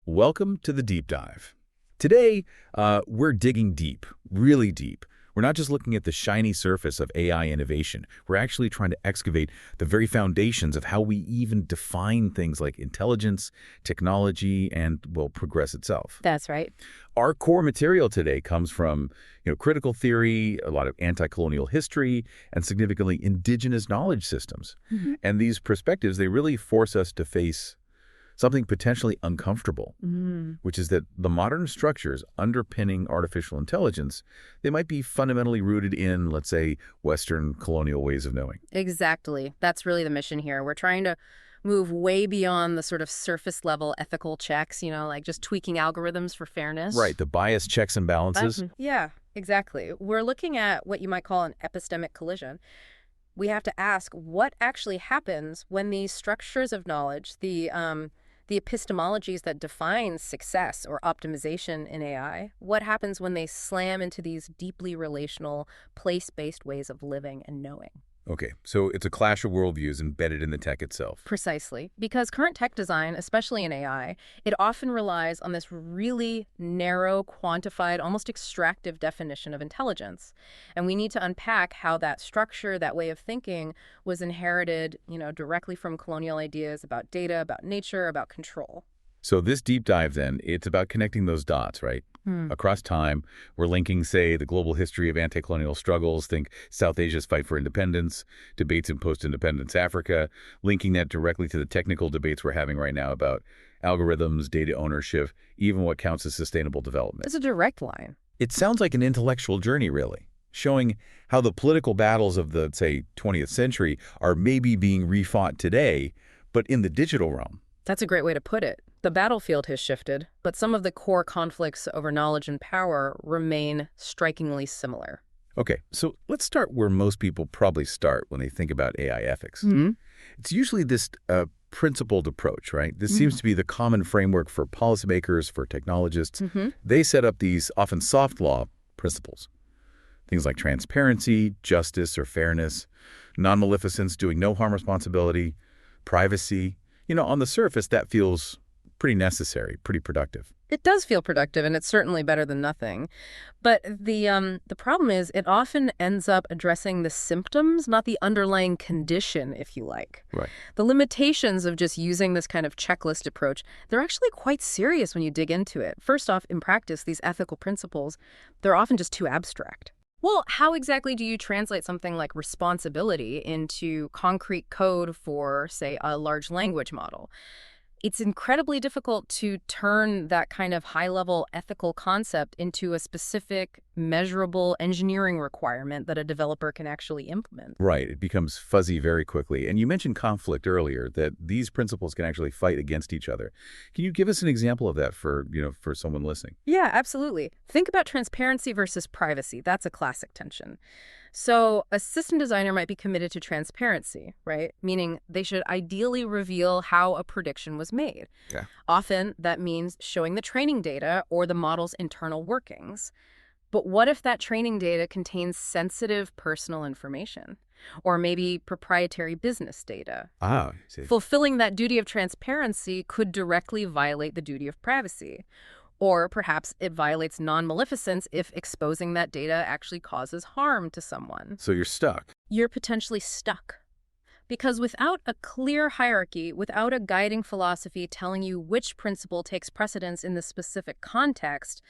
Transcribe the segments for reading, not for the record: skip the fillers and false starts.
Welcome to the Deep Dive. Today, we're digging deep, really deep. We're not just looking at the shiny surface of AI innovation. We're actually trying to excavate the very foundations of how we even define things like intelligence, technology, and, well, progress itself. That's right. Our core material today comes from, critical theory, a lot of anti-colonial history, and significantly indigenous knowledge systems. And these perspectives, they really force us to face something potentially uncomfortable, which is that the modern structures underpinning artificial intelligence, they might be fundamentally rooted in, let's say, Western colonial ways of knowing. Exactly. That's really the mission here. We're trying to move way beyond the sort of surface level ethical checks, like just tweaking algorithms for fairness. Right, the bias checks and balances. Yeah, exactly. We're looking at what you might call an epistemic collision. We have to ask what actually happens when these structures of knowledge, the epistemologies that define success or optimization in AI, what happens when they slam into these deeply relational, place-based ways of living and knowing? Okay, so it's a clash of worldviews embedded in the tech itself. Precisely. Because current tech design, especially in AI, it often relies on this really narrow, quantified, almost extractive definition of intelligence. And we need to unpack how that structure, that way of thinking, was inherited, directly from colonial ideas about data, about nature, about control. So this deep dive, then, it's about connecting those dots, right? Across time, we're linking, say, the global history of anti-colonial struggles, think South Asia's fight for independence, debates in post-independence Africa, linking that directly to the technical debates we're having right now about algorithms, data ownership, even what counts as sustainable development. It's a direct line. It sounds like an intellectual journey, really, showing how the political battles of the, say, 20th century are maybe being refought today, but in the digital realm. That's a great way to put it. The battlefield has shifted, but some of the core conflicts over knowledge and power remain strikingly similar. Okay, so let's start where most people probably start when they think about AI ethics. It's usually this principled approach, right? This seems to be the common framework for policymakers, for technologists. They set up these often soft law principles. Things like transparency, justice or fairness, non-maleficence, doing no harm responsibility, privacy. On the surface, that feels pretty necessary, pretty productive. It does feel productive, and it's certainly better than nothing. But the problem is it often ends up addressing the symptoms, not the underlying condition, if you like. Right. The limitations of just using this kind of checklist approach, they're actually quite serious when you dig into it. First off, in practice, these ethical principles, they're often just too abstract. Well, how exactly do you translate something like responsibility into concrete code for, say, a large language model? It's incredibly difficult to turn that kind of high-level ethical concept into a specific, measurable engineering requirement that a developer can actually implement. Right. It becomes fuzzy very quickly. And you mentioned conflict earlier, that these principles can actually fight against each other. Can you give us an example of that for someone listening? Yeah, absolutely. Think about transparency versus privacy. That's a classic tension. So a system designer might be committed to transparency, right? Meaning they should ideally reveal how a prediction was made. Yeah. Often that means showing the training data or the model's internal workings. But what if that training data contains sensitive personal information? Or maybe proprietary business data? I see. Fulfilling that duty of transparency could directly violate the duty of privacy. Or perhaps it violates non-maleficence if exposing that data actually causes harm to someone. So you're stuck. You're potentially stuck. Because without a clear hierarchy, without a guiding philosophy telling you which principle takes precedence in the specific context,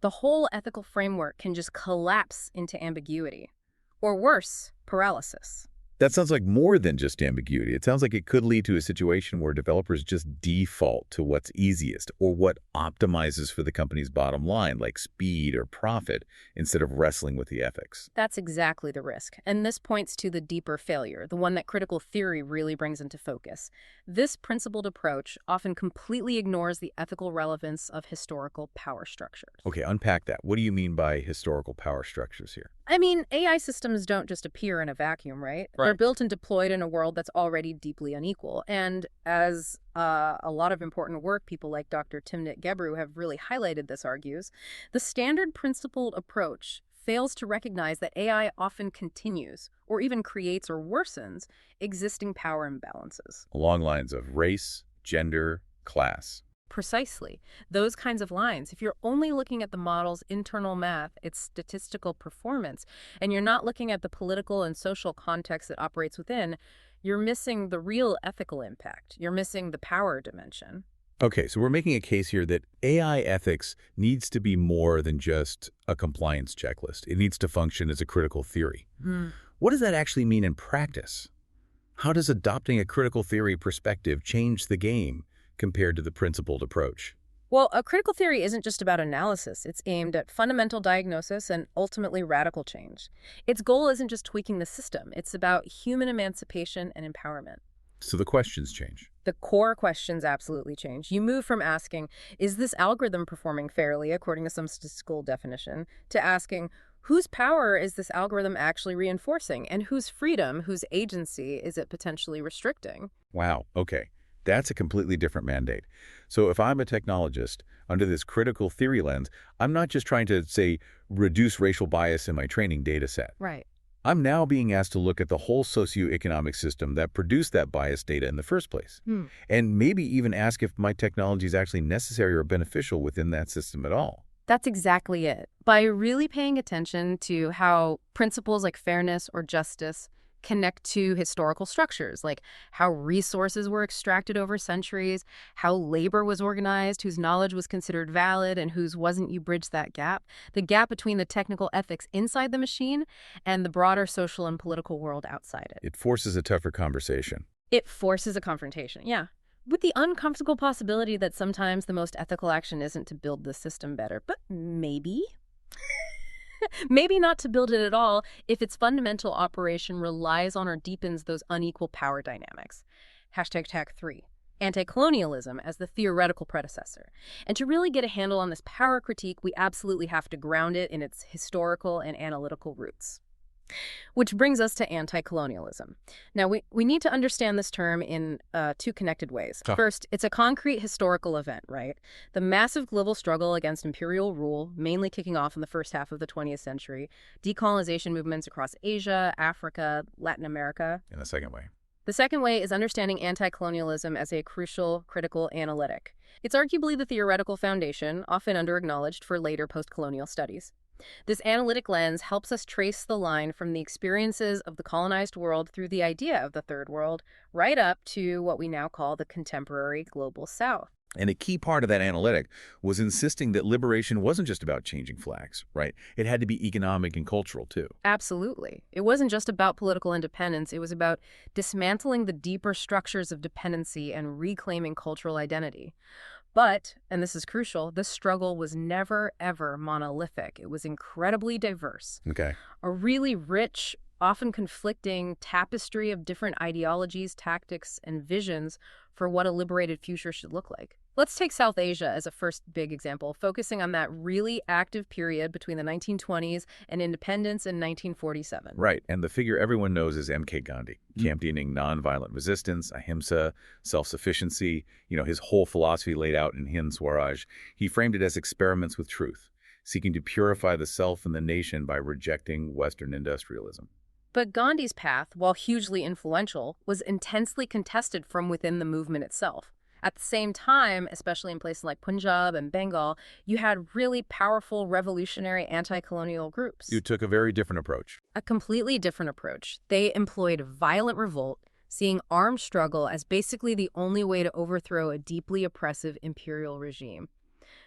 the whole ethical framework can just collapse into ambiguity. Or worse, paralysis. That sounds like more than just ambiguity. It sounds like it could lead to a situation where developers just default to what's easiest or what optimizes for the company's bottom line, like speed or profit, instead of wrestling with the ethics. That's exactly the risk. And this points to the deeper failure, the one that critical theory really brings into focus. This principled approach often completely ignores the ethical relevance of historical power structures. Okay, unpack that. What do you mean by historical power structures here? I mean, AI systems don't just appear in a vacuum, right? They're built and deployed in a world that's already deeply unequal. And as a lot of important work, people like Dr. Timnit Gebru have really highlighted this argues, the standard principled approach fails to recognize that AI often continues, or even creates or worsens, existing power imbalances. Along lines of race, gender, class. Precisely. Those kinds of lines. If you're only looking at the model's internal math, its statistical performance, and you're not looking at the political and social context that operates within, you're missing the real ethical impact. You're missing the power dimension. Okay, so we're making a case here that AI ethics needs to be more than just a compliance checklist. It needs to function as a critical theory. What does that actually mean in practice? How does adopting a critical theory perspective change the game compared to the principled approach? Well, a critical theory isn't just about analysis. It's aimed at fundamental diagnosis and ultimately radical change. Its goal isn't just tweaking the system. It's about human emancipation and empowerment. So the questions change. The core questions absolutely change. You move from asking, is this algorithm performing fairly according to some statistical definition, to asking, whose power is this algorithm actually reinforcing, and whose freedom, whose agency is it potentially restricting? Wow, okay. That's a completely different mandate. So if I'm a technologist, under this critical theory lens, I'm not just trying to, say, reduce racial bias in my training data set. Right. I'm now being asked to look at the whole socioeconomic system that produced that biased data in the first place. And maybe even ask if my technology is actually necessary or beneficial within that system at all. That's exactly it. By really paying attention to how principles like fairness or justice connect to historical structures, like how resources were extracted over centuries, how labor was organized, whose knowledge was considered valid and whose wasn't, you bridge that gap. The gap between the technical ethics inside the machine and the broader social and political world outside it. It forces a tougher conversation. It forces a confrontation, yeah. With the uncomfortable possibility that sometimes the most ethical action isn't to build the system better, but maybe. Maybe not to build it at all if its fundamental operation relies on or deepens those unequal power dynamics. #Tag3. Anti-colonialism as the theoretical predecessor. And to really get a handle on this power critique, we absolutely have to ground it in its historical and analytical roots. Which brings us to anti-colonialism. Now, we need to understand this term in two connected ways. First, it's a concrete historical event, right? The massive global struggle against imperial rule, mainly kicking off in the first half of the 20th century, decolonization movements across Asia, Africa, Latin America. In the second way. The second way is understanding anti-colonialism as a crucial, critical analytic. It's arguably the theoretical foundation, often under-acknowledged for later post-colonial studies. This analytic lens helps us trace the line from the experiences of the colonized world through the idea of the Third World, right up to what we now call the contemporary Global South. And a key part of that analytic was insisting that liberation wasn't just about changing flags, right? It had to be economic and cultural, too. Absolutely. It wasn't just about political independence. It was about dismantling the deeper structures of dependency and reclaiming cultural identity. But, and this is crucial, this struggle was never, ever monolithic. It was incredibly diverse. Okay. A really rich, often conflicting tapestry of different ideologies, tactics, and visions for what a liberated future should look like. Let's take South Asia as a first big example, focusing on that really active period between the 1920s and independence in 1947. Right, and the figure everyone knows is M.K. Gandhi, championing nonviolent resistance, ahimsa, self-sufficiency, his whole philosophy laid out in Hind Swaraj. He framed it as experiments with truth, seeking to purify the self and the nation by rejecting Western industrialism. But Gandhi's path, while hugely influential, was intensely contested from within the movement itself. At the same time, especially in places like Punjab and Bengal, you had really powerful revolutionary anti-colonial groups. You took a very different approach. A completely different approach. They employed violent revolt, seeing armed struggle as basically the only way to overthrow a deeply oppressive imperial regime.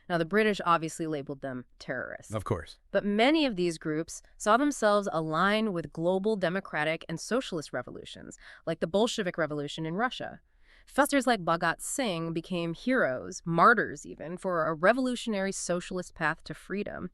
Now, the British obviously labeled them terrorists. Of course. But many of these groups saw themselves aligned with global democratic and socialist revolutions, like the Bolshevik Revolution in Russia. Fighters like Bhagat Singh became heroes, martyrs even, for a revolutionary socialist path to freedom.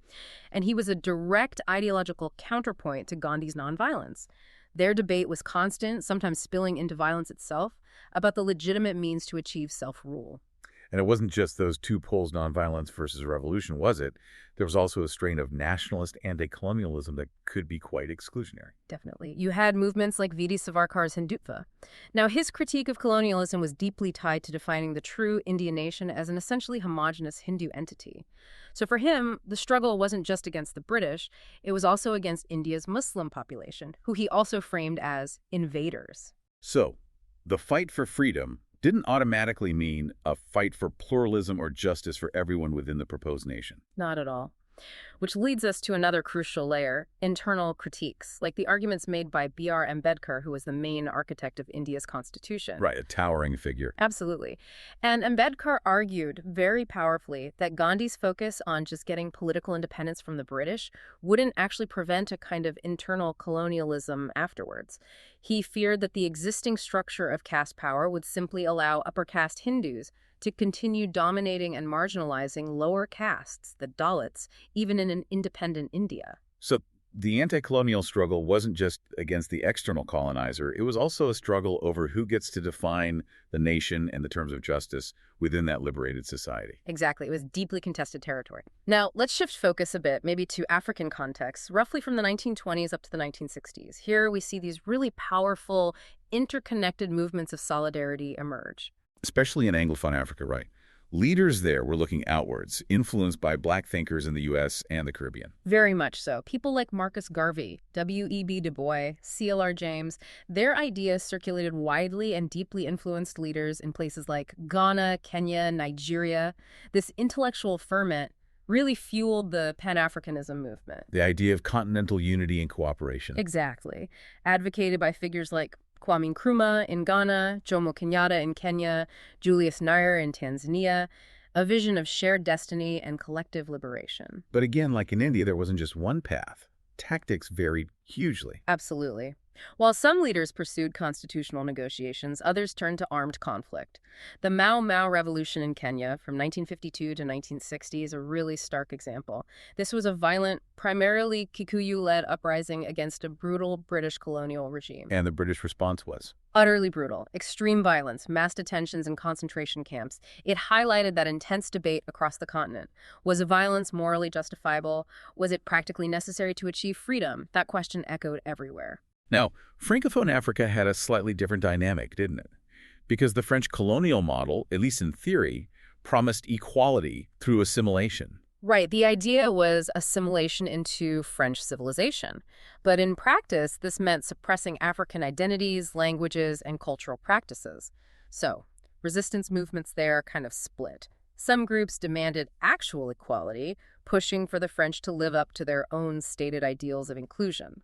And he was a direct ideological counterpoint to Gandhi's nonviolence. Their debate was constant, sometimes spilling into violence itself, about the legitimate means to achieve self-rule. And it wasn't just those two poles, nonviolence versus revolution, was it? There was also a strain of nationalist anti-colonialism that could be quite exclusionary. Definitely. You had movements like V.D. Savarkar's Hindutva. Now, his critique of colonialism was deeply tied to defining the true Indian nation as an essentially homogenous Hindu entity. So for him, the struggle wasn't just against the British, it was also against India's Muslim population, who he also framed as invaders. So, the fight for freedom didn't automatically mean a fight for pluralism or justice for everyone within the proposed nation. Not at all. Which leads us to another crucial layer, internal critiques, like the arguments made by B.R. Ambedkar, who was the main architect of India's constitution. Right, a towering figure. Absolutely. And Ambedkar argued very powerfully that Gandhi's focus on just getting political independence from the British wouldn't actually prevent a kind of internal colonialism afterwards. He feared that the existing structure of caste power would simply allow upper caste Hindus to continue dominating and marginalizing lower castes, the Dalits, even in an independent India. So the anti-colonial struggle wasn't just against the external colonizer. It was also a struggle over who gets to define the nation and the terms of justice within that liberated society. Exactly. It was deeply contested territory. Now, let's shift focus a bit, maybe to African contexts, roughly from the 1920s up to the 1960s. Here we see these really powerful, interconnected movements of solidarity emerge. Especially in Anglophone Africa, right? Leaders there were looking outwards, influenced by Black thinkers in the U.S. and the Caribbean. Very much so. People like Marcus Garvey, W.E.B. Du Bois, C.L.R. James, their ideas circulated widely and deeply influenced leaders in places like Ghana, Kenya, Nigeria. This intellectual ferment really fueled the Pan-Africanism movement. The idea of continental unity and cooperation. Exactly. Advocated by figures like Kwame Nkrumah in Ghana, Jomo Kenyatta in Kenya, Julius Nyerere in Tanzania, a vision of shared destiny and collective liberation. But again, like in India, there wasn't just one path. Tactics varied hugely. Absolutely. While some leaders pursued constitutional negotiations, others turned to armed conflict. The Mau Mau Revolution in Kenya from 1952 to 1960 is a really stark example. This was a violent, primarily Kikuyu-led uprising against a brutal British colonial regime. And the British response was? Utterly brutal. Extreme violence, mass detentions, and concentration camps. It highlighted that intense debate across the continent. Was violence morally justifiable? Was it practically necessary to achieve freedom? That question echoed everywhere. Now, Francophone Africa had a slightly different dynamic, didn't it? Because the French colonial model, at least in theory, promised equality through assimilation. Right. The idea was assimilation into French civilization. But in practice, this meant suppressing African identities, languages, and cultural practices. So, resistance movements there kind of split. Some groups demanded actual equality, pushing for the French to live up to their own stated ideals of inclusion.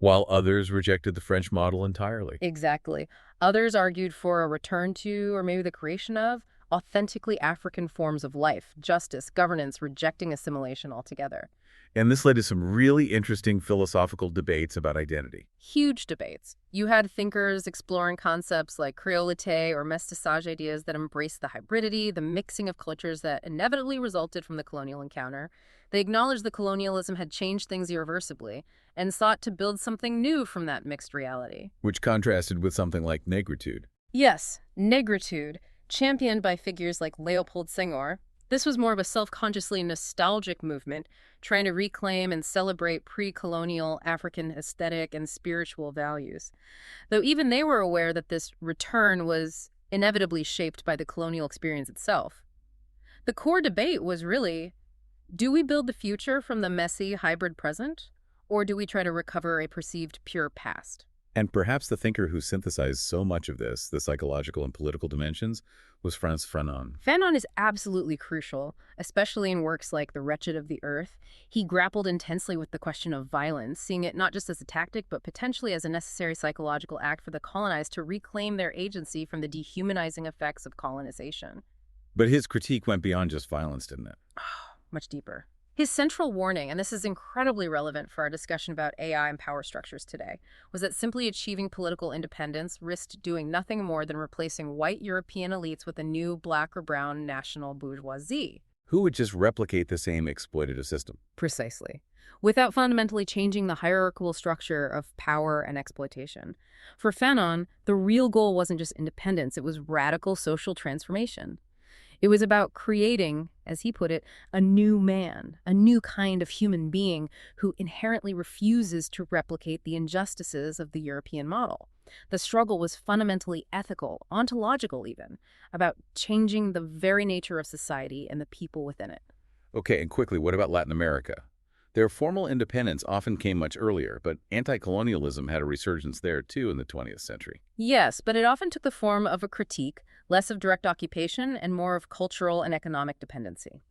While others rejected the French model entirely. Exactly. Others argued for a return to, or maybe the creation of, authentically African forms of life, justice, governance, rejecting assimilation altogether. And this led to some really interesting philosophical debates about identity. Huge debates. You had thinkers exploring concepts like créolité or mestiçage ideas that embraced the hybridity, the mixing of cultures that inevitably resulted from the colonial encounter. They acknowledged that colonialism had changed things irreversibly and sought to build something new from that mixed reality. Which contrasted with something like negritude. Yes, negritude, championed by figures like Leopold Senghor. This was more of a self-consciously nostalgic movement, trying to reclaim and celebrate pre-colonial African aesthetic and spiritual values. Though even they were aware that this return was inevitably shaped by the colonial experience itself. The core debate was really, do we build the future from the messy hybrid present, or do we try to recover a perceived pure past? And perhaps the thinker who synthesized so much of this, the psychological and political dimensions, was Frantz Fanon. Fanon is absolutely crucial, especially in works like The Wretched of the Earth. He grappled intensely with the question of violence, seeing it not just as a tactic, but potentially as a necessary psychological act for the colonized to reclaim their agency from the dehumanizing effects of colonization. But his critique went beyond just violence, didn't it? Much deeper. His central warning, and this is incredibly relevant for our discussion about AI and power structures today, was that simply achieving political independence risked doing nothing more than replacing white European elites with a new black or brown national bourgeoisie. Who would just replicate the same exploitative system? Precisely. Without fundamentally changing the hierarchical structure of power and exploitation. For Fanon, the real goal wasn't just independence, it was radical social transformation. It was about creating, as he put it, a new man, a new kind of human being who inherently refuses to replicate the injustices of the European model. The struggle was fundamentally ethical, ontological even, about changing the very nature of society and the people within it. Okay, and quickly, what about Latin America? Their formal independence often came much earlier, but anti-colonialism had a resurgence there too in the 20th century. Yes, but it often took the form of a critique, less of direct occupation and more of cultural and economic dependency.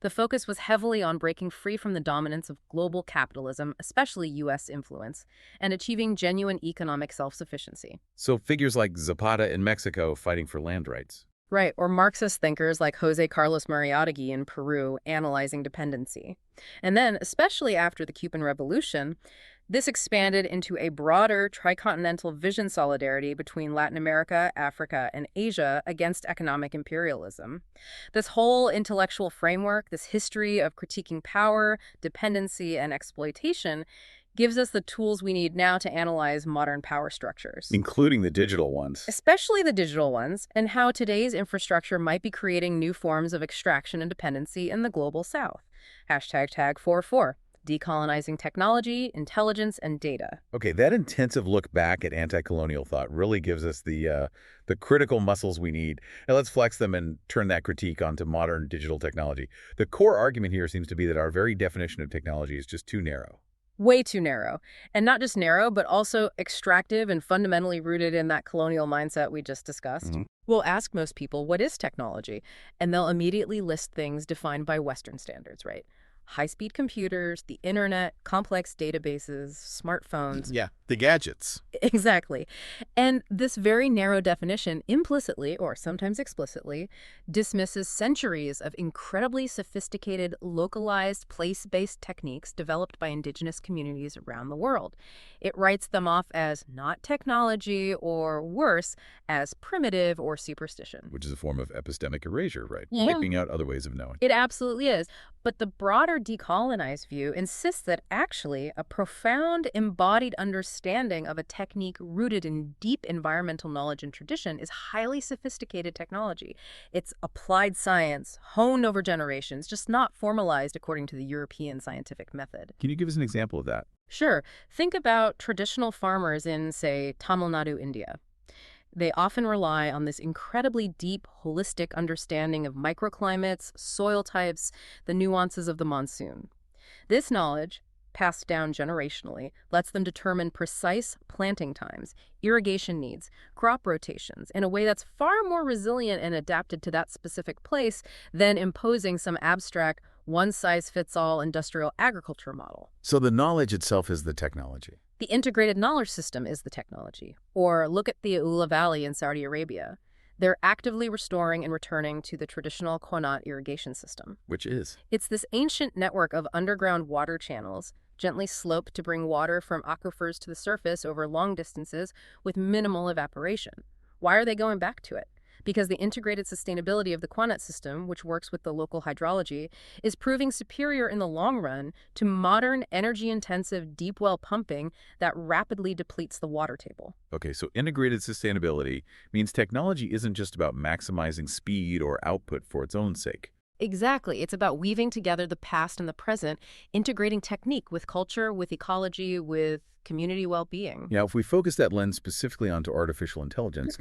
The focus was heavily on breaking free from the dominance of global capitalism, especially U.S. influence, and achieving genuine economic self-sufficiency. So figures like Zapata in Mexico fighting for land rights. Right, or Marxist thinkers like José Carlos Mariátegui in Peru analyzing dependency. And then, especially after the Cuban Revolution, this expanded into a broader tricontinental vision solidarity between Latin America, Africa, and Asia against economic imperialism. This whole intellectual framework, this history of critiquing power, dependency, and exploitation gives us the tools we need now to analyze modern power structures. Including the digital ones. Especially the digital ones, and how today's infrastructure might be creating new forms of extraction and dependency in the global south. #tag44, decolonizing technology, intelligence, and data. Okay, that intensive look back at anti-colonial thought really gives us the critical muscles we need. Now let's flex them and turn that critique onto modern digital technology. The core argument here seems to be that our very definition of technology is just too narrow. Way too narrow. And not just narrow, but also extractive and fundamentally rooted in that colonial mindset we just discussed. We'll ask most people, what is technology? And they'll immediately list things defined by Western standards, right? High-speed computers, the internet, complex databases, smartphones. Yeah, the gadgets. Exactly. And this very narrow definition implicitly, or sometimes explicitly, dismisses centuries of incredibly sophisticated, localized, place-based techniques developed by indigenous communities around the world. It writes them off as not technology, or worse, as primitive or superstition. Which is a form of epistemic erasure, right? Yeah. Wiping out other ways of knowing. It absolutely is. But the broader decolonized view insists that actually a profound embodied understanding of a technique rooted in deep environmental knowledge and tradition is highly sophisticated technology. It's applied science, honed over generations, just not formalized according to the European scientific method. Can you give us an example of that? Sure. Think about traditional farmers in, say, Tamil Nadu, India. They often rely on this incredibly deep, holistic understanding of microclimates, soil types, the nuances of the monsoon. This knowledge, passed down generationally, lets them determine precise planting times, irrigation needs, crop rotations in a way that's far more resilient and adapted to that specific place than imposing some abstract, one-size-fits-all industrial agriculture model. So the knowledge itself is the technology. The integrated knowledge system is the technology. Or look at the Ula Valley in Saudi Arabia. They're actively restoring and returning to the traditional Qanat irrigation system. Which is? It's this ancient network of underground water channels, gently sloped to bring water from aquifers to the surface over long distances with minimal evaporation. Why are they going back to it? Because the integrated sustainability of the Qanat system, which works with the local hydrology, is proving superior in the long run to modern, energy-intensive deep well pumping that rapidly depletes the water table. Okay, so integrated sustainability means technology isn't just about maximizing speed or output for its own sake. Exactly. It's about weaving together the past and the present, integrating technique with culture, with ecology, with community well-being. Now, if we focus that lens specifically onto artificial intelligence,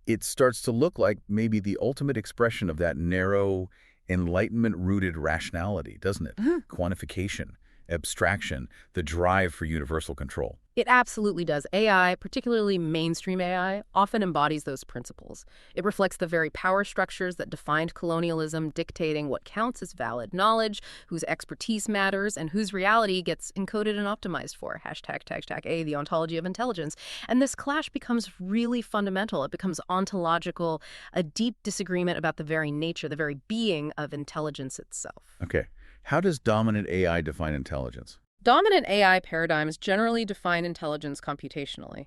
it starts to look like maybe the ultimate expression of that narrow, enlightenment-rooted rationality, doesn't it? Quantification, abstraction, the drive for universal control. It absolutely does. AI, particularly mainstream AI, often embodies those principles. It reflects the very power structures that defined colonialism, dictating what counts as valid knowledge, whose expertise matters, and whose reality gets encoded and optimized for. #A, the ontology of intelligence. And this clash becomes really fundamental. It becomes ontological, a deep disagreement about the very nature, the very being of intelligence itself. Okay. How does dominant AI define intelligence? Dominant AI paradigms generally define intelligence computationally.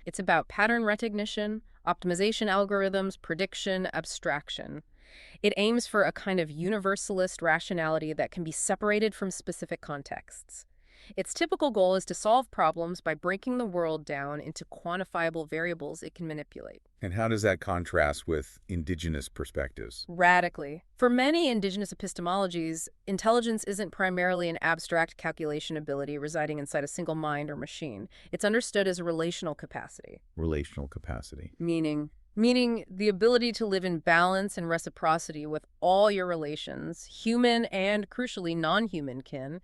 It's about pattern recognition, optimization algorithms, prediction, abstraction. It aims for a kind of universalist rationality that can be separated from specific contexts. Its typical goal is to solve problems by breaking the world down into quantifiable variables it can manipulate. And how does that contrast with indigenous perspectives? Radically. For many indigenous epistemologies, intelligence isn't primarily an abstract calculation ability residing inside a single mind or machine. It's understood as a relational capacity. Relational capacity. Meaning, Meaning the ability to live in balance and reciprocity with all your relations, human and, crucially, non-human kin.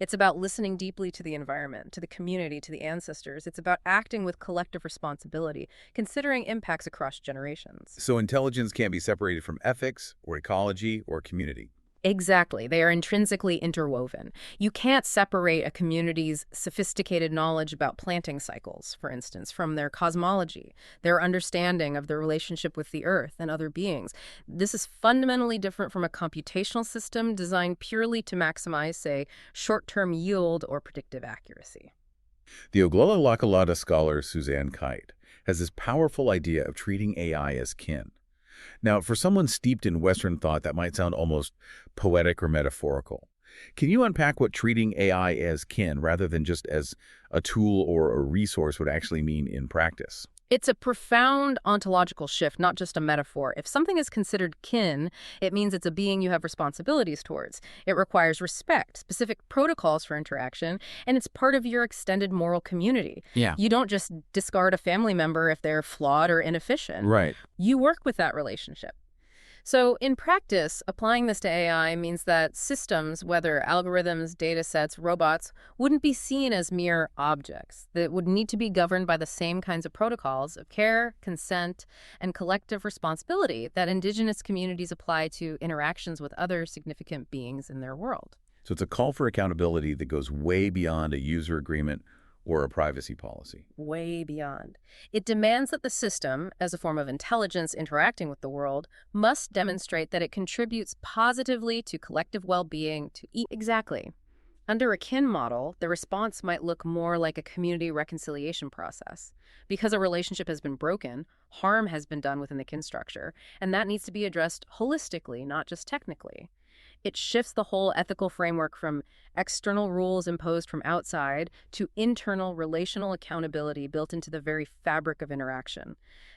It's about listening deeply to the environment, to the community, to the ancestors. It's about acting with collective responsibility, considering impacts across generations. So intelligence can't be separated from ethics or ecology or community. Exactly. They are intrinsically interwoven. You can't separate a community's sophisticated knowledge about planting cycles, for instance, from their cosmology, their understanding of their relationship with the Earth and other beings. This is fundamentally different from a computational system designed purely to maximize, say, short-term yield or predictive accuracy. The Oglala Lakalata scholar Suzanne Kite has this powerful idea of treating AI as kin. Now, for someone steeped in Western thought, that might sound almost poetic or metaphorical. Can you unpack what treating AI as kin rather than just as a tool or a resource would actually mean in practice? It's a profound ontological shift, not just a metaphor. If something is considered kin, it means it's a being you have responsibilities towards. It requires respect, specific protocols for interaction, and it's part of your extended moral community. Yeah. You don't just discard a family member if they're flawed or inefficient. Right. You work with that relationship. So in practice, applying this to AI means that systems, whether algorithms, data sets, robots, wouldn't be seen as mere objects that would need to be governed by the same kinds of protocols of care, consent, and collective responsibility that indigenous communities apply to interactions with other significant beings in their world. So it's a call for accountability that goes way beyond a user agreement or a privacy policy. Way beyond. It demands that the system, as a form of intelligence interacting with the world, must demonstrate that it contributes positively to collective well-being, Exactly. Under a kin model, the response might look more like a community reconciliation process. Because a relationship has been broken, harm has been done within the kin structure, and that needs to be addressed holistically, not just technically. It shifts the whole ethical framework from external rules imposed from outside to internal relational accountability built into the very fabric of interaction.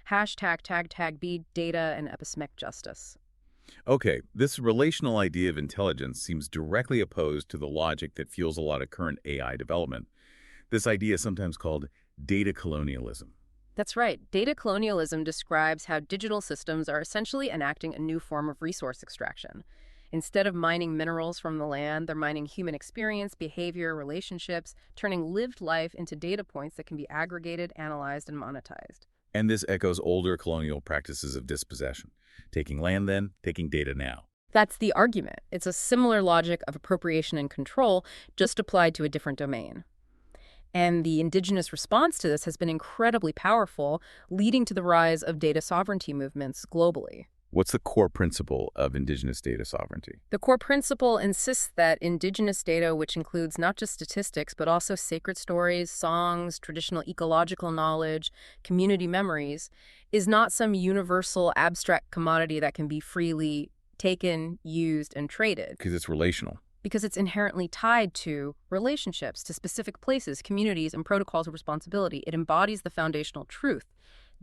Hashtag tag tag be data and epistemic justice. Okay, this relational idea of intelligence seems directly opposed to the logic that fuels a lot of current AI development. This idea is sometimes called data colonialism. That's right. Data colonialism describes how digital systems are essentially enacting a new form of resource extraction. Instead of mining minerals from the land, they're mining human experience, behavior, relationships, turning lived life into data points that can be aggregated, analyzed, and monetized. And this echoes older colonial practices of dispossession. Taking land then, taking data now. That's the argument. It's a similar logic of appropriation and control, just applied to a different domain. And the indigenous response to this has been incredibly powerful, leading to the rise of data sovereignty movements globally. What's the core principle of indigenous data sovereignty? The core principle insists that indigenous data, which includes not just statistics, but also sacred stories, songs, traditional ecological knowledge, community memories, is not some universal abstract commodity that can be freely taken, used, and traded. Because it's relational. Because it's inherently tied to relationships, to specific places, communities, and protocols of responsibility. It embodies the foundational truth.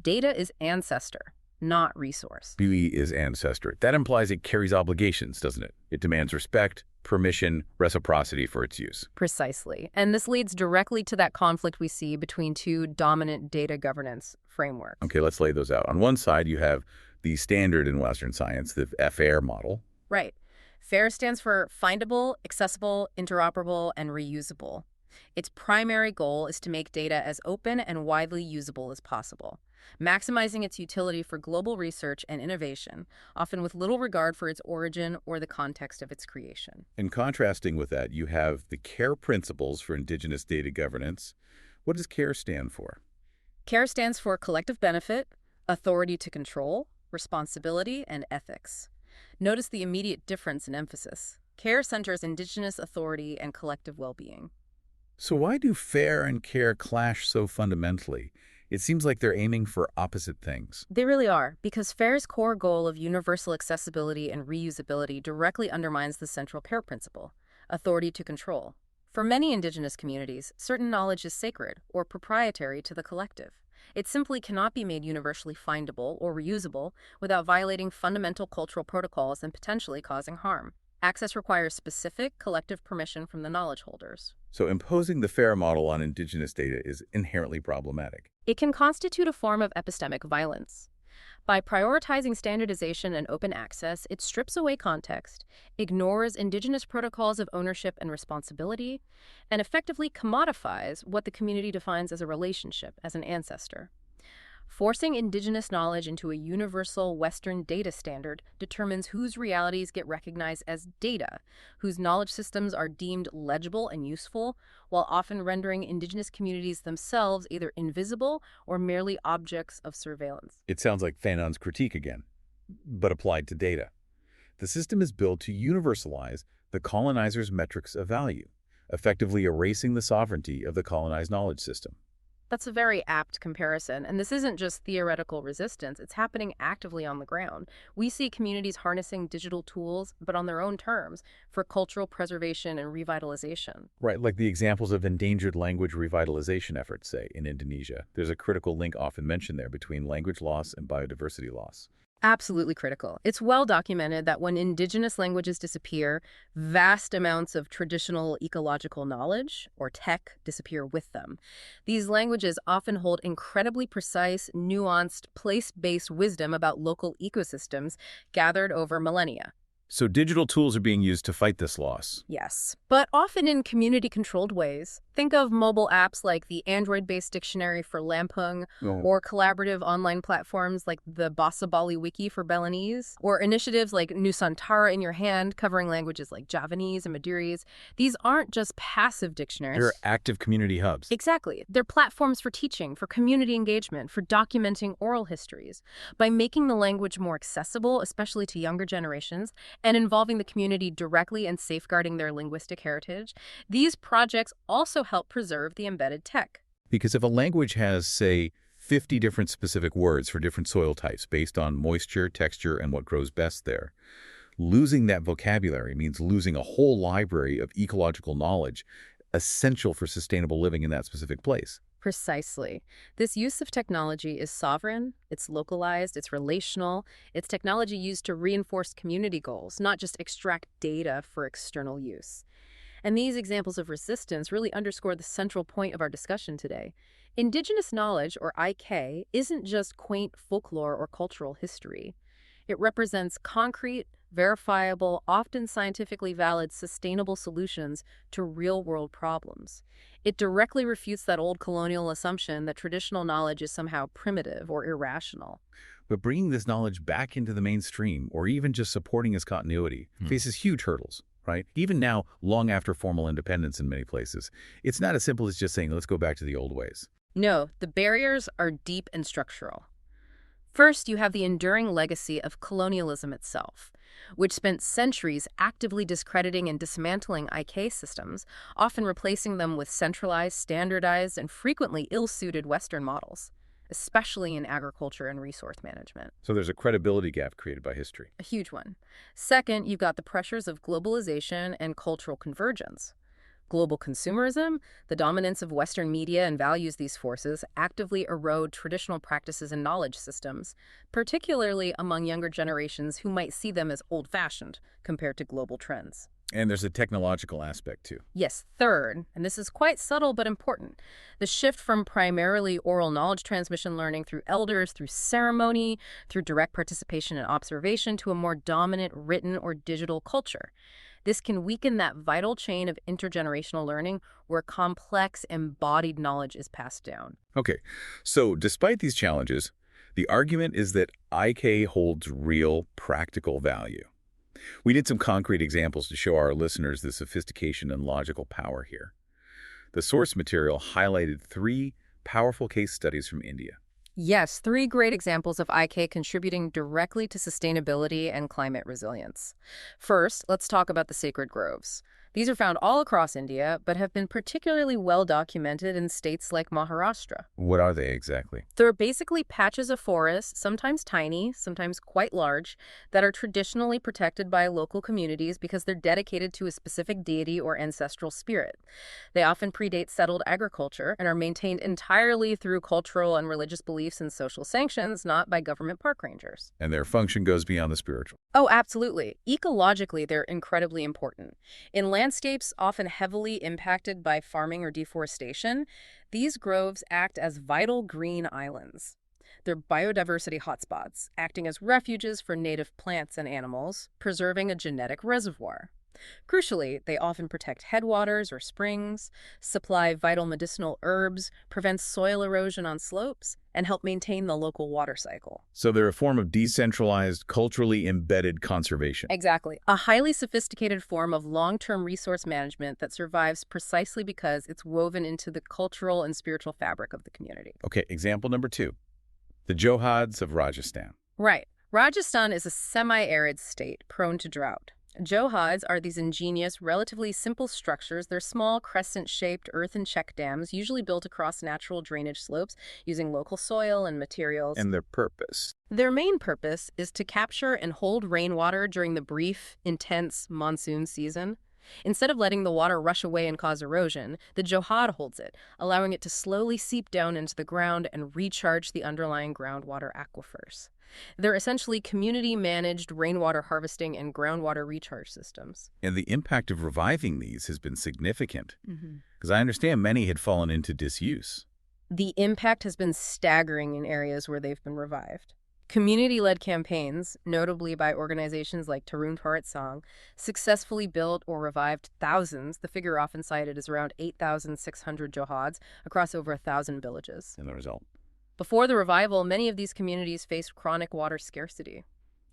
Data is ancestor, not resource. Beauty is ancestor. That implies it carries obligations, doesn't it? It demands respect, permission, reciprocity for its use. Precisely. And this leads directly to that conflict we see between two dominant data governance frameworks. Okay, let's lay those out. On one side, you have the standard in Western science, the FAIR model. Right. FAIR stands for findable, accessible, interoperable, and reusable. Its primary goal is to make data as open and widely usable as possible, maximizing its utility for global research and innovation, often with little regard for its origin or the context of its creation. And contrasting with that, you have the CARE principles for indigenous data governance. What does CARE stand for? CARE stands for collective benefit, authority to control, responsibility, and ethics. Notice the immediate difference in emphasis. CARE centers indigenous authority and collective well-being. So why do FAIR and CARE clash so fundamentally? It seems like they're aiming for opposite things. They really are, because FAIR's core goal of universal accessibility and reusability directly undermines the central CARE principle, authority to control. For many indigenous communities, certain knowledge is sacred or proprietary to the collective. It simply cannot be made universally findable or reusable without violating fundamental cultural protocols and potentially causing harm. Access requires specific collective permission from the knowledge holders. So imposing the FAIR model on indigenous data is inherently problematic. It can constitute a form of epistemic violence. By prioritizing standardization and open access, it strips away context, ignores indigenous protocols of ownership and responsibility, and effectively commodifies what the community defines as a relationship, as an ancestor. Forcing indigenous knowledge into a universal Western data standard determines whose realities get recognized as data, whose knowledge systems are deemed legible and useful, while often rendering indigenous communities themselves either invisible or merely objects of surveillance. It sounds like Fanon's critique again, but applied to data. The system is built to universalize the colonizer's metrics of value, effectively erasing the sovereignty of the colonized knowledge system. That's a very apt comparison, and this isn't just theoretical resistance, it's happening actively on the ground. We see communities harnessing digital tools, but on their own terms, for cultural preservation and revitalization. Right, like the examples of endangered language revitalization efforts, say, in Indonesia. There's a critical link often mentioned there between language loss and biodiversity loss. Absolutely critical. It's well documented that when indigenous languages disappear, vast amounts of traditional ecological knowledge, or tech, disappear with them. These languages often hold incredibly precise, nuanced, place-based wisdom about local ecosystems gathered over millennia. So digital tools are being used to fight this loss. Yes, but often in community-controlled ways. Think of mobile apps like the Android-based dictionary for Lampung, or collaborative online platforms like the Basabali Wiki for Balinese, or initiatives like Nusantara in Your Hand covering languages like Javanese and Madurese. These aren't just passive dictionaries. They're active community hubs. Exactly. They're platforms for teaching, for community engagement, for documenting oral histories. By making the language more accessible, especially to younger generations, and involving the community directly and safeguarding their linguistic heritage, these projects also help preserve the embedded tech. Because if a language has, say, 50 different specific words for different soil types based on moisture, texture, and what grows best there, losing that vocabulary means losing a whole library of ecological knowledge essential for sustainable living in that specific place. Precisely. This use of technology is sovereign, it's localized, it's relational, it's technology used to reinforce community goals, not just extract data for external use. And these examples of resistance really underscore the central point of our discussion today. Indigenous knowledge, or IK, isn't just quaint folklore or cultural history. It represents concrete, verifiable, often scientifically valid, sustainable solutions to real-world problems. It directly refutes that old colonial assumption that traditional knowledge is somehow primitive or irrational. But bringing this knowledge back into the mainstream, or even just supporting its continuity, faces huge hurdles, right? Even now, long after formal independence in many places, it's not as simple as just saying, let's go back to the old ways. No, the barriers are deep and structural. First, you have the enduring legacy of colonialism itself, which spent centuries actively discrediting and dismantling IK systems, often replacing them with centralized, standardized, and frequently ill-suited Western models, especially in agriculture and resource management. So there's a credibility gap created by history. A huge one. Second, you've got the pressures of globalization and cultural convergence. Global consumerism, the dominance of Western media and values these forces, actively erode traditional practices and knowledge systems, particularly among younger generations who might see them as old-fashioned compared to global trends. And there's a technological aspect, too. Yes, third, and this is quite subtle but important, the shift from primarily oral knowledge transmission learning through elders, through ceremony, through direct participation and observation to a more dominant written or digital culture. This can weaken that vital chain of intergenerational learning where complex, embodied knowledge is passed down. Okay, so despite these challenges, the argument is that IK holds real, practical value. We did some concrete examples to show our listeners the sophistication and logical power here. The source material highlighted 3 powerful case studies from India. Yes, 3 great examples of IK contributing directly to sustainability and climate resilience. First, let's talk about the sacred groves. These are found all across India, but have been particularly well documented in states like Maharashtra. What are they exactly? They're basically patches of forest, sometimes tiny, sometimes quite large, that are traditionally protected by local communities because they're dedicated to a specific deity or ancestral spirit. They often predate settled agriculture and are maintained entirely through cultural and religious beliefs and social sanctions, not by government park rangers. And their function goes beyond the spiritual. Oh, absolutely. Ecologically, they're incredibly important. In landscapes often heavily impacted by farming or deforestation, these groves act as vital green islands. They're biodiversity hotspots, acting as refuges for native plants and animals, preserving a genetic reservoir. Crucially, they often protect headwaters or springs, supply vital medicinal herbs, prevent soil erosion on slopes, and help maintain the local water cycle. So they're a form of decentralized, culturally embedded conservation. Exactly. A highly sophisticated form of long-term resource management that survives precisely because it's woven into the cultural and spiritual fabric of the community. Okay, example number 2. The Johads of Rajasthan. Right. Rajasthan is a semi-arid state prone to drought. Johads are these ingenious, relatively simple structures. They're small, crescent-shaped earthen check dams, usually built across natural drainage slopes using local soil and materials. And their purpose. Their main purpose is to capture and hold rainwater during the brief, intense monsoon season. Instead of letting the water rush away and cause erosion, the Johad holds it, allowing it to slowly seep down into the ground and recharge the underlying groundwater aquifers. They're essentially community-managed rainwater harvesting and groundwater recharge systems. And the impact of reviving these has been significant, Mm-hmm. because I understand many had fallen into disuse. The impact has been staggering in areas where they've been revived. Community-led campaigns, notably by organizations like Tarun Bharat Sangh, successfully built or revived thousands. The figure often cited is around 8,600 Johads across over 1,000 villages. And the result? Before the revival, many of these communities faced chronic water scarcity.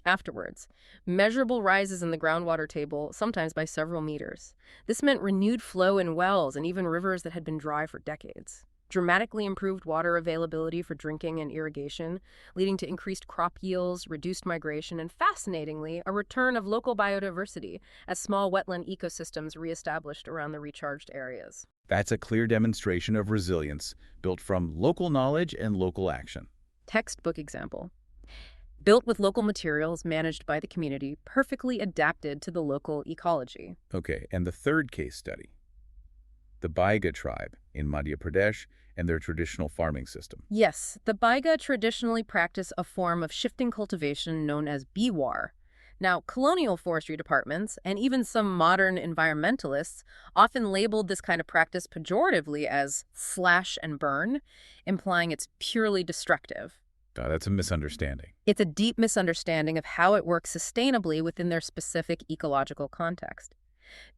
Afterwards, measurable rises in the groundwater table, sometimes by several meters. This meant renewed flow in wells and even rivers that had been dry for decades. Dramatically improved water availability for drinking and irrigation, leading to increased crop yields, reduced migration, and fascinatingly, a return of local biodiversity as small wetland ecosystems reestablished around the recharged areas. That's a clear demonstration of resilience built from local knowledge and local action. Textbook example. Built with local materials managed by the community, perfectly adapted to the local ecology. Okay, and the third case study. The Baiga tribe in Madhya Pradesh and their traditional farming system. Yes, the Baiga traditionally practice a form of shifting cultivation known as biwar. Now, colonial forestry departments and even some modern environmentalists often labeled this kind of practice pejoratively as slash and burn, implying it's purely destructive. That's a misunderstanding. It's a deep misunderstanding of how it works sustainably within their specific ecological context.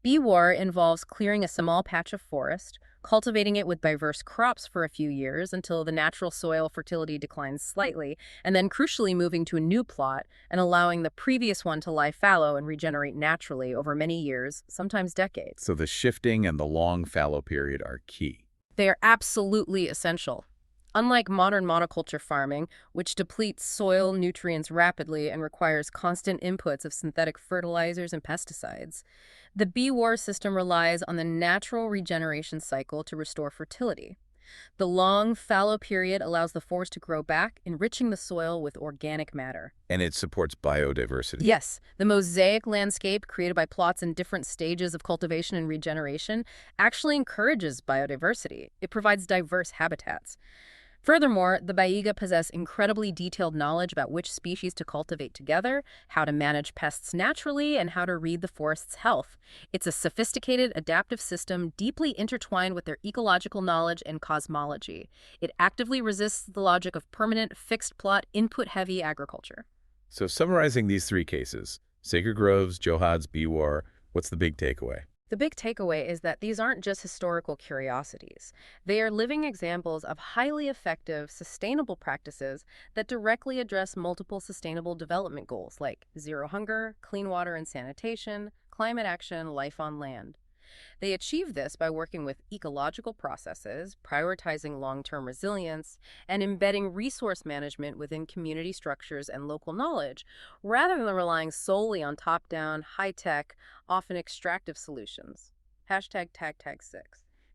Biwar involves clearing a small patch of forest, cultivating it with diverse crops for a few years until the natural soil fertility declines slightly, and then crucially moving to a new plot and allowing the previous one to lie fallow and regenerate naturally over many years, sometimes decades. So the shifting and the long fallow period are key. They are absolutely essential. Unlike modern monoculture farming, which depletes soil nutrients rapidly and requires constant inputs of synthetic fertilizers and pesticides, the biwar system relies on the natural regeneration cycle to restore fertility. The long, fallow period allows the forest to grow back, enriching the soil with organic matter. And it supports biodiversity. Yes, the mosaic landscape created by plots in different stages of cultivation and regeneration actually encourages biodiversity. It provides diverse habitats. Furthermore, the Baiga possess incredibly detailed knowledge about which species to cultivate together, how to manage pests naturally, and how to read the forest's health. It's a sophisticated, adaptive system deeply intertwined with their ecological knowledge and cosmology. It actively resists the logic of permanent, fixed-plot, input-heavy agriculture. So summarizing these three cases, Sacred Groves, Johads, Biwar, what's the big takeaway? The big takeaway is that these aren't just historical curiosities. They are living examples of highly effective, sustainable practices that directly address multiple sustainable development goals like zero hunger, clean water and sanitation, climate action, life on land. They achieve this by working with ecological processes, prioritizing long-term resilience, and embedding resource management within community structures and local knowledge, rather than relying solely on top-down, high-tech, often extractive solutions. #tag6,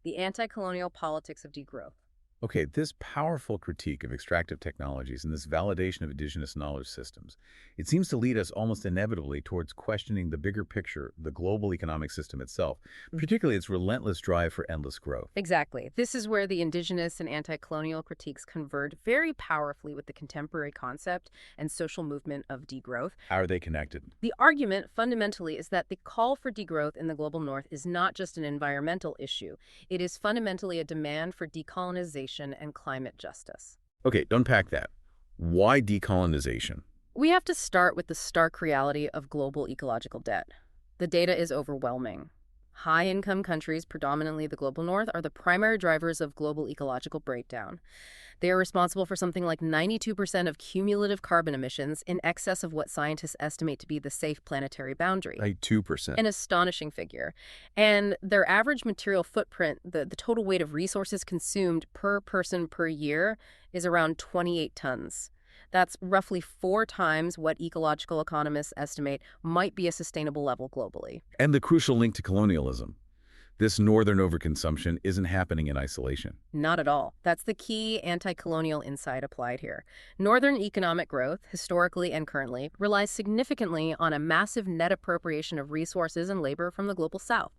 the anti-colonial politics of degrowth. Okay, this powerful critique of extractive technologies and this validation of indigenous knowledge systems, it seems to lead us almost inevitably towards questioning the bigger picture, the global economic system itself, particularly its relentless drive for endless growth. Exactly. This is where the indigenous and anti-colonial critiques converge very powerfully with the contemporary concept and social movement of degrowth. How are they connected? The argument fundamentally is that the call for degrowth in the global north is not just an environmental issue. It is fundamentally a demand for decolonization and climate justice. Okay, to unpack that. Why decolonization? We have to start with the stark reality of global ecological debt. The data is overwhelming. High-income countries, predominantly the global north, are the primary drivers of global ecological breakdown. They are responsible for something like 92% of cumulative carbon emissions, in excess of what scientists estimate to be the safe planetary boundary. Like 2%. An astonishing figure. And their average material footprint, the total weight of resources consumed per person per year, is around 28 tons. That's roughly 4 times what ecological economists estimate might be a sustainable level globally. And the crucial link to colonialism. This northern overconsumption isn't happening in isolation. Not at all. That's the key anti-colonial insight applied here. Northern economic growth, historically and currently, relies significantly on a massive net appropriation of resources and labor from the global south.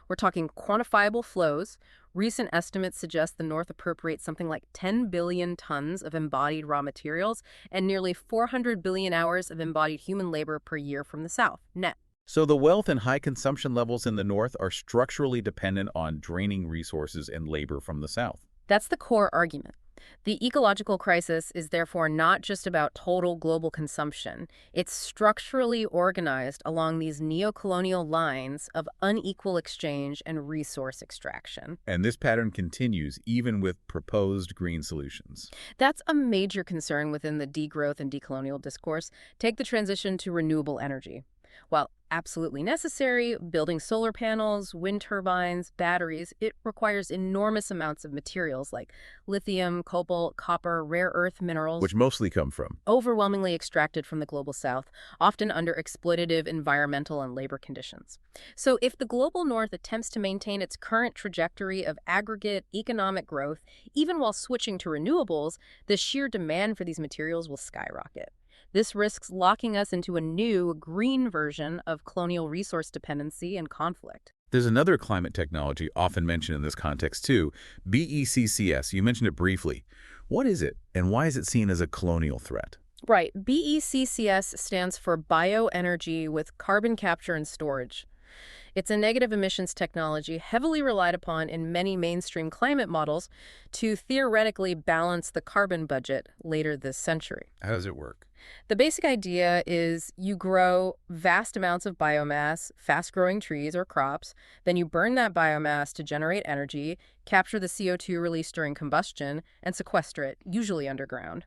We're talking quantifiable flows. Recent estimates suggest the North appropriates something like 10 billion tons of embodied raw materials and nearly 400 billion hours of embodied human labor per year from the South, net. So the wealth and high consumption levels in the North are structurally dependent on draining resources and labor from the South. That's the core argument. The ecological crisis is therefore not just about total global consumption. It's structurally organized along these neocolonial lines of unequal exchange and resource extraction. And this pattern continues even with proposed green solutions. That's a major concern within the degrowth and decolonial discourse. Take the transition to renewable energy. While absolutely necessary, building solar panels, wind turbines, batteries, it requires enormous amounts of materials like lithium, cobalt, copper, rare earth minerals, Which mostly come from. overwhelmingly extracted from the global south, often under exploitative environmental and labor conditions. So if the global north attempts to maintain its current trajectory of aggregate economic growth, even while switching to renewables, the sheer demand for these materials will skyrocket. This risks locking us into a new, green version of colonial resource dependency and conflict. There's another climate technology often mentioned in this context too, BECCS. You mentioned it briefly. What is it, and why is it seen as a colonial threat? Right. BECCS stands for Bioenergy with Carbon Capture and Storage. It's a negative emissions technology heavily relied upon in many mainstream climate models to theoretically balance the carbon budget later this century. How does it work? The basic idea is you grow vast amounts of biomass, fast-growing trees or crops, then you burn that biomass to generate energy, capture the CO2 released during combustion, and sequester it, usually underground.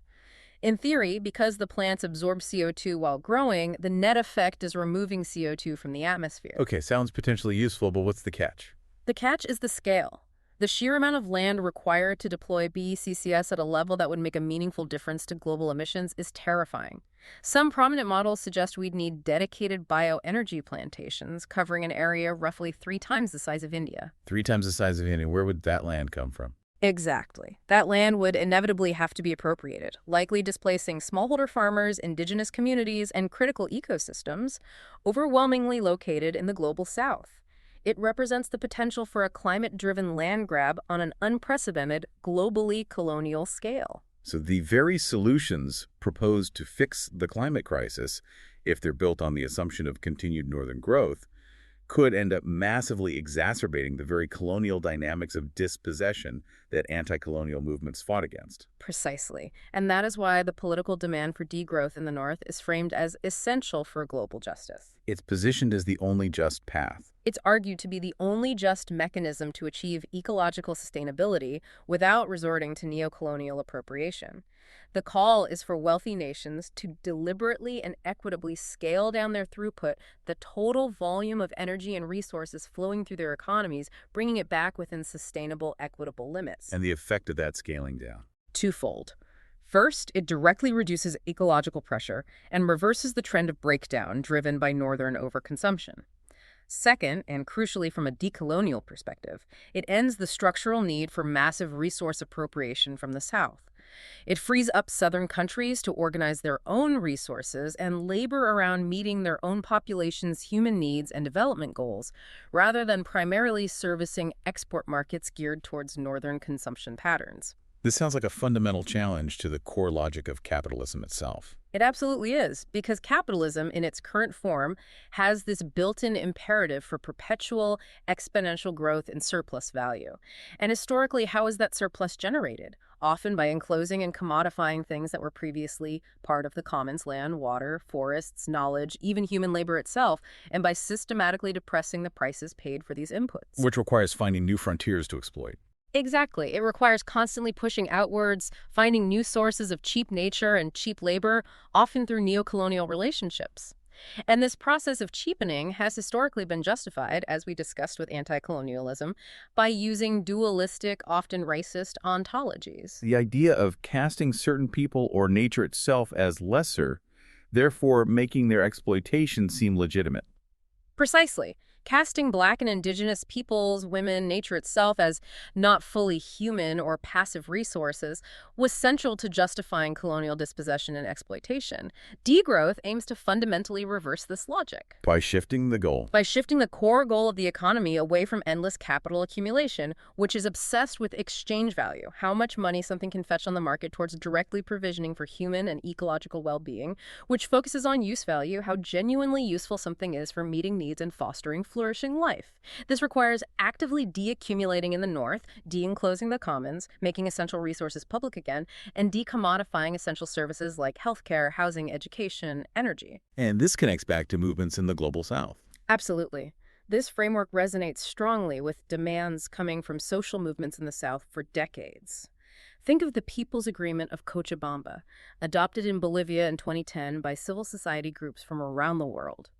In theory, because the plants absorb CO2 while growing, the net effect is removing CO2 from the atmosphere. Okay, sounds potentially useful, but what's the catch? The catch is the scale. The sheer amount of land required to deploy BECCS at a level that would make a meaningful difference to global emissions is terrifying. Some prominent models suggest we'd need dedicated bioenergy plantations covering an area roughly 3 times the size of India. 3 times the size of India. Where would that land come from? Exactly. That land would inevitably have to be appropriated, likely displacing smallholder farmers, indigenous communities, and critical ecosystems, overwhelmingly located in the global south. It represents the potential for a climate-driven land grab on an unprecedented, globally colonial scale. So the very solutions proposed to fix the climate crisis, if they're built on the assumption of continued northern growth, could end up massively exacerbating the very colonial dynamics of dispossession that anti-colonial movements fought against. Precisely. And that is why the political demand for degrowth in the North is framed as essential for global justice. It's positioned as the only just path. It's argued to be the only just mechanism to achieve ecological sustainability without resorting to neocolonial appropriation. The call is for wealthy nations to deliberately and equitably scale down their throughput, the total volume of energy and resources flowing through their economies, bringing it back within sustainable, equitable limits. And the effect of that scaling down. Twofold. First, it directly reduces ecological pressure and reverses the trend of breakdown driven by northern overconsumption. Second, and crucially from a decolonial perspective, it ends the structural need for massive resource appropriation from the South. It frees up southern countries to organize their own resources and labor around meeting their own population's human needs and development goals, rather than primarily servicing export markets geared towards northern consumption patterns. This sounds like a fundamental challenge to the core logic of capitalism itself. It absolutely is, because capitalism in its current form has this built-in imperative for perpetual, exponential growth and surplus value. And historically, how is that surplus generated? often by enclosing and commodifying things that were previously part of the commons: land, water, forests, knowledge, even human labor itself, and by systematically depressing the prices paid for these inputs. Which requires finding new frontiers to exploit. Exactly. It requires constantly pushing outwards, finding new sources of cheap nature and cheap labor, often through neocolonial relationships. And this process of cheapening has historically been justified, as we discussed with anti-colonialism, by using dualistic, often racist ontologies. The idea of casting certain people or nature itself as lesser, therefore making their exploitation seem legitimate. Precisely. Casting Black and Indigenous peoples, women, nature itself as not fully human or passive resources was central to justifying colonial dispossession and exploitation. Degrowth aims to fundamentally reverse this logic. By shifting the goal. By shifting the core goal of the economy away from endless capital accumulation, which is obsessed with exchange value, how much money something can fetch on the market, towards directly provisioning for human and ecological well-being, which focuses on use value, how genuinely useful something is for meeting needs and fostering flourishing life. This requires actively deaccumulating in the north, de-enclosing the commons, making essential resources public again, and decommodifying essential services like healthcare, housing, education, energy. And this connects back to movements in the global south. Absolutely. This framework resonates strongly with demands coming from social movements in the South for decades. Think of the People's Agreement of Cochabamba, adopted in Bolivia in 2010 by civil society groups from around the world.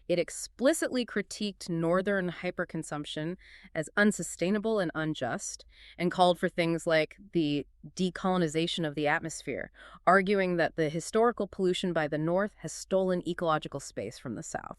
It explicitly critiqued northern hyperconsumption as unsustainable and unjust, and called for things like the decolonization of the atmosphere, arguing that the historical pollution by the north has stolen ecological space from the south.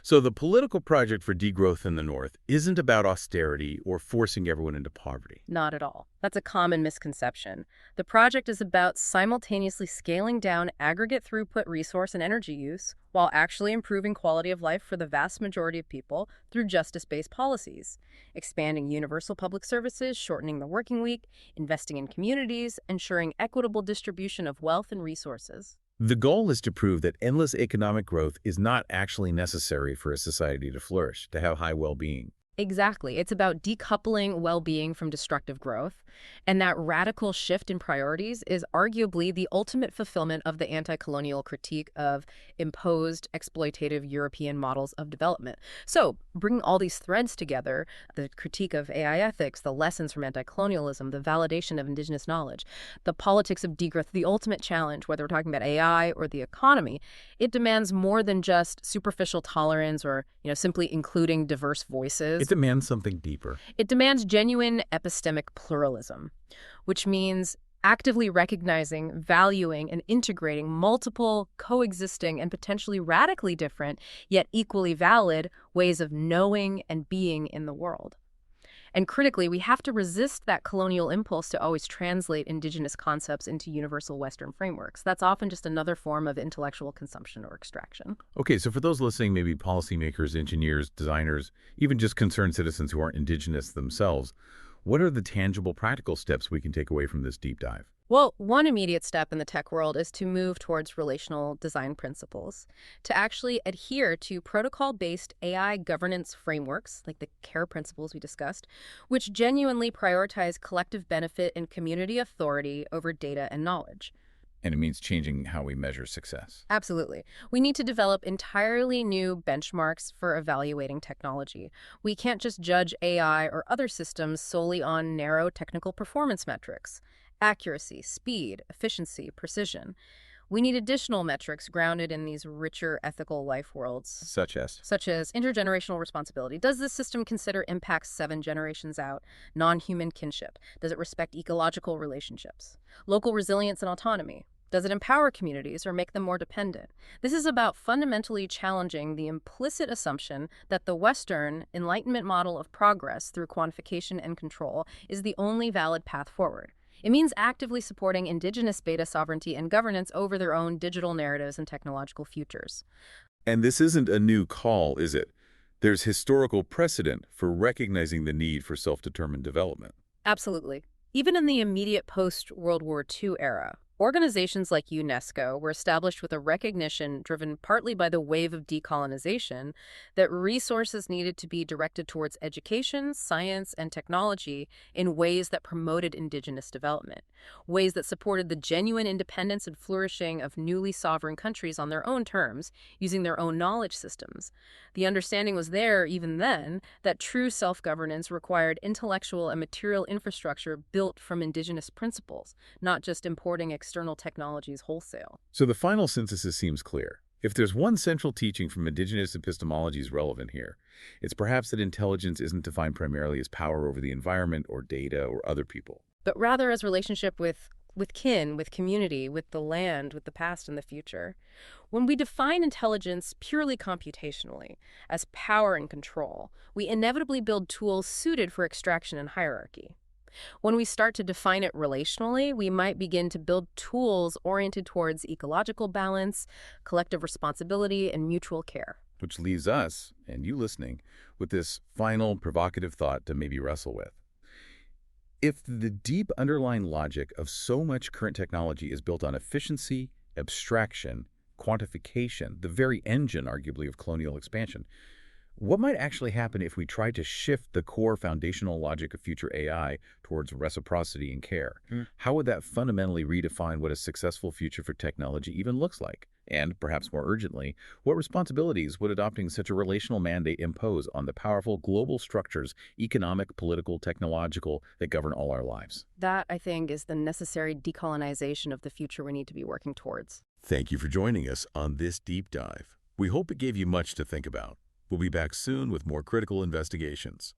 So the political project for degrowth in the north isn't about austerity or forcing everyone into poverty. Not at all. That's a common misconception. The project is about simultaneously scaling down aggregate throughput resource and energy use while actually improving quality of life for the vast majority of people through justice-based policies, expanding universal public services, shortening the working week, investing in communities, ensuring equitable distribution of wealth and resources. The goal is to prove that endless economic growth is not actually necessary for a society to flourish, to have high well-being. Exactly. It's about decoupling well-being from destructive growth. And that radical shift in priorities is arguably the ultimate fulfillment of the anti-colonial critique of imposed, exploitative European models of development. So, bringing all these threads together, the critique of AI ethics, the lessons from anti-colonialism, the validation of indigenous knowledge, the politics of degrowth, the ultimate challenge, whether we're talking about AI or the economy, it demands more than just superficial tolerance or, simply including diverse voices. It demands something deeper. It demands genuine epistemic pluralism, which means actively recognizing, valuing, and integrating multiple, coexisting, and potentially radically different, yet equally valid ways of knowing and being in the world. And critically, we have to resist that colonial impulse to always translate indigenous concepts into universal Western frameworks. That's often just another form of intellectual consumption or extraction. Okay, so for those listening, maybe policymakers, engineers, designers, even just concerned citizens who aren't indigenous themselves, what are the tangible, practical steps we can take away from this deep dive? Well, one immediate step in the tech world is to move towards relational design principles, to actually adhere to protocol-based AI governance frameworks, like the CARE principles we discussed, which genuinely prioritize collective benefit and community authority over data and knowledge. And it means changing how we measure success. Absolutely. We need to develop entirely new benchmarks for evaluating technology. We can't just judge AI or other systems solely on narrow technical performance metrics. Accuracy, speed, efficiency, precision. We need additional metrics grounded in these richer ethical life worlds. Such as Intergenerational responsibility. Does this system consider impacts 7 generations out? Non-human kinship. Does it respect ecological relationships? Local resilience and autonomy. Does it empower communities or make them more dependent? This is about fundamentally challenging the implicit assumption that the Western Enlightenment model of progress through quantification and control is the only valid path forward. It means actively supporting indigenous data sovereignty and governance over their own digital narratives and technological futures. And this isn't a new call, is it? There's historical precedent for recognizing the need for self-determined development. Absolutely. Even in the immediate post-World War II era, Organizations like UNESCO were established with a recognition driven partly by the wave of decolonization that resources needed to be directed towards education, science, and technology in ways that promoted indigenous development, ways that supported the genuine independence and flourishing of newly sovereign countries on their own terms, using their own knowledge systems. The understanding was there, even then, that true self-governance required intellectual and material infrastructure built from indigenous principles, not just importing external technologies wholesale. So the final synthesis seems clear. If there's one central teaching from indigenous epistemologies relevant here, it's perhaps that intelligence isn't defined primarily as power over the environment or data or other people, but rather as relationship with kin, with community, with the land, with the past and the future. When we define intelligence purely computationally, as power and control, we inevitably build tools suited for extraction and hierarchy. When we start to define it relationally, we might begin to build tools oriented towards ecological balance, collective responsibility, and mutual care. which leaves us, and you listening, with this final provocative thought to maybe wrestle with. If the deep underlying logic of so much current technology is built on efficiency, abstraction, quantification, the very engine, arguably, of colonial expansion, what might actually happen if we tried to shift the core foundational logic of future AI towards reciprocity and care? How would that fundamentally redefine what a successful future for technology even looks like? And, perhaps more urgently, what responsibilities would adopting such a relational mandate impose on the powerful global structures, economic, political, technological, that govern all our lives? That, I think, is the necessary decolonization of the future we need to be working towards. Thank you for joining us on this deep dive. We hope it gave you much to think about. We'll be back soon with more critical investigations.